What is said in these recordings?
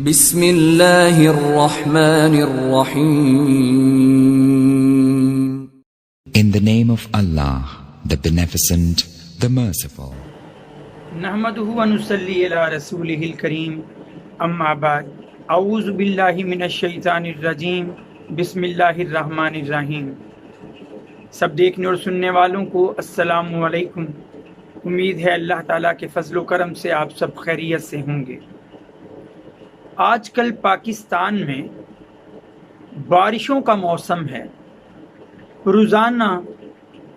بسم اللہ الرحمن الرحیم. In the name of Allah, the Beneficent, the Merciful. نحمده ونصلي على رسوله الكريم اما بعد اعوذ باللہ من الشیطان الرجیم بسم اللہ الرحمن الرحیم. سب دیکھنے اور سننے والوں کو السلام علیکم. امید ہے اللہ تعالیٰ کے فضل و کرم سے آپ سب خیریت سے ہوں گے. آج کل پاکستان میں بارشوں کا موسم ہے. روزانہ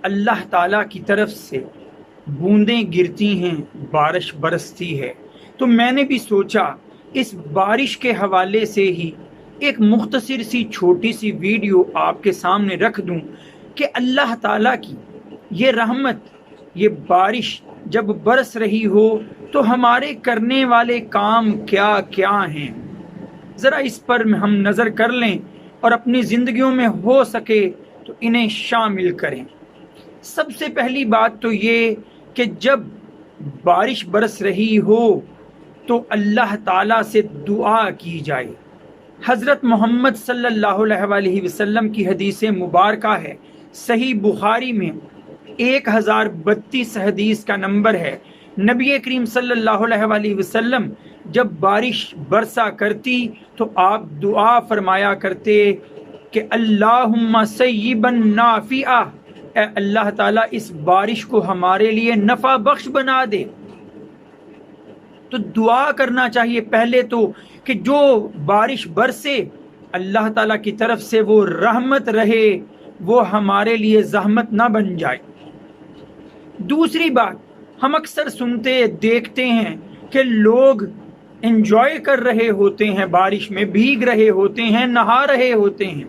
اللہ تعالیٰ کی طرف سے بوندیں گرتی ہیں، بارش برستی ہے. تو میں نے بھی سوچا اس بارش کے حوالے سے ہی ایک مختصر سی چھوٹی سی ویڈیو آپ کے سامنے رکھ دوں کہ اللہ تعالیٰ کی یہ رحمت، یہ بارش جب برس رہی ہو تو ہمارے کرنے والے کام کیا کیا ہیں، ذرا اس پر ہم نظر کر لیں اور اپنی زندگیوں میں ہو سکے تو انہیں شامل کریں. سب سے پہلی بات تو یہ کہ جب بارش برس رہی ہو تو اللہ تعالیٰ سے دعا کی جائے. حضرت محمد صلی اللہ علیہ وسلم کی حدیث مبارکہ ہے، صحیح بخاری میں 1032 حدیث کا نمبر ہے. نبی کریم صلی اللہ علیہ وسلم جب بارش برسا کرتی تو آپ دعا فرمایا کرتے کہ اللہم سیبا نافعا، اے اللہ تعالیٰ اس بارش کو ہمارے لیے نفع بخش بنا دے. تو دعا کرنا چاہیے پہلے تو کہ جو بارش برسے اللہ تعالیٰ کی طرف سے وہ رحمت رہے، وہ ہمارے لیے زحمت نہ بن جائے. دوسری بات، ہم اکثر سنتے دیکھتے ہیں کہ لوگ انجوائے کر رہے ہوتے ہیں، بارش میں بھیگ رہے ہوتے ہیں، نہا رہے ہوتے ہیں.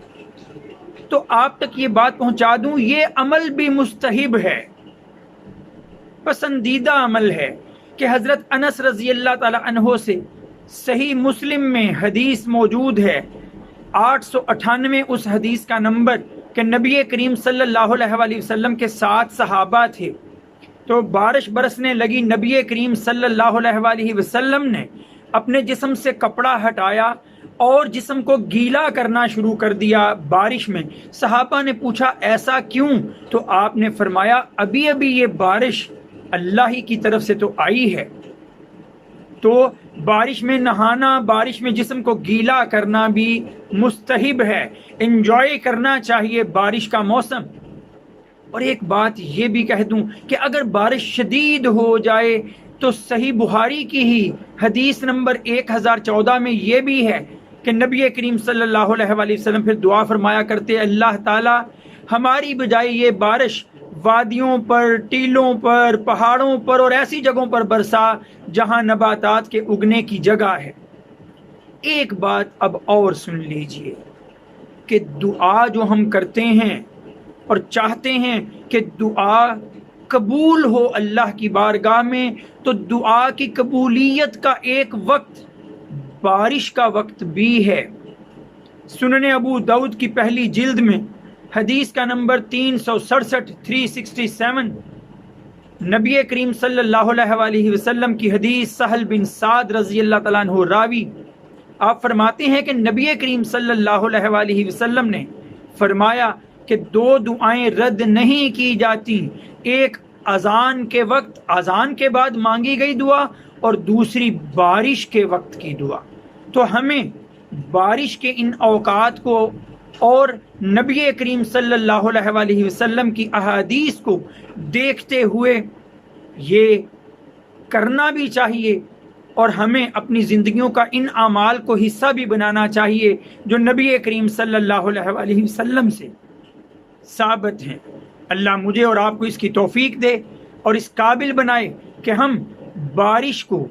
تو آپ تک یہ بات پہنچا دوں، یہ عمل بھی مستحب ہے، پسندیدہ عمل ہے کہ حضرت انس رضی اللہ تعالی عنہ سے صحیح مسلم میں حدیث موجود ہے، 898 اس حدیث کا نمبر، کہ نبی کریم صلی اللہ علیہ وسلم کے 7 صحابہ تھے. تو بارش برسنے لگی، نبی کریم صلی اللہ علیہ وسلم نے اپنے جسم سے کپڑا ہٹایا اور جسم کو گیلا کرنا شروع کر دیا بارش میں. صحابہ نے پوچھا ایسا کیوں؟ تو آپ نے فرمایا ابھی ابھی یہ بارش اللہ ہی کی طرف سے تو آئی ہے. تو بارش میں نہانا، بارش میں جسم کو گیلا کرنا بھی مستحب ہے، انجوائے کرنا چاہیے بارش کا موسم. اور ایک بات یہ بھی کہہ دوں کہ اگر بارش شدید ہو جائے تو صحیح بخاری کی ہی حدیث نمبر 1014 میں یہ بھی ہے کہ نبی کریم صلی اللہ علیہ وسلم پھر دعا فرمایا کرتے اللہ تعالی ہماری بجائے یہ بارش وادیوں پر، ٹیلوں پر، پہاڑوں پر اور ایسی جگہوں پر برسا جہاں نباتات کے اگنے کی جگہ ہے. ایک بات اب اور سن لیجئے کہ دعا جو ہم کرتے ہیں اور چاہتے ہیں کہ دعا قبول ہو اللہ کی بارگاہ میں، تو دعا کی قبولیت کا ایک وقت بارش کا وقت بھی ہے. سنن ابو داؤد کی پہلی جلد میں حدیث کا نمبر 367 نبی کریم صلی اللہ علیہ وسلم کی حدیث، سہل بن سعد رضی اللہ تعالیٰ عنہ راوی، آپ فرماتے ہیں کہ نبی کریم صلی اللہ علیہ وسلم نے فرمایا کہ 2 دعائیں رد نہیں کی جاتی، ایک اذان کے وقت، اذان کے بعد مانگی گئی دعا، اور دوسری بارش کے وقت کی دعا. تو ہمیں بارش کے ان اوقات کو اور نبی کریم صلی اللہ علیہ وسلم کی احادیث کو دیکھتے ہوئے یہ کرنا بھی چاہیے، اور ہمیں اپنی زندگیوں کا ان اعمال کو حصہ بھی بنانا چاہیے جو نبی کریم صلی اللہ علیہ وسلم سے ثابت ہیں. اللہ مجھے اور آپ کو اس کی توفیق دے اور اس قابل بنائے کہ ہم بارش کو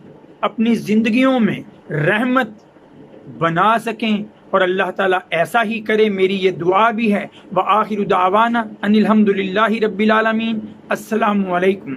اپنی زندگیوں میں رحمت بنا سکیں، اور اللہ تعالیٰ ایسا ہی کرے، میری یہ دعا بھی ہے. وآخر دعوانا ان الحمد للہ رب العالمین. السلام علیکم.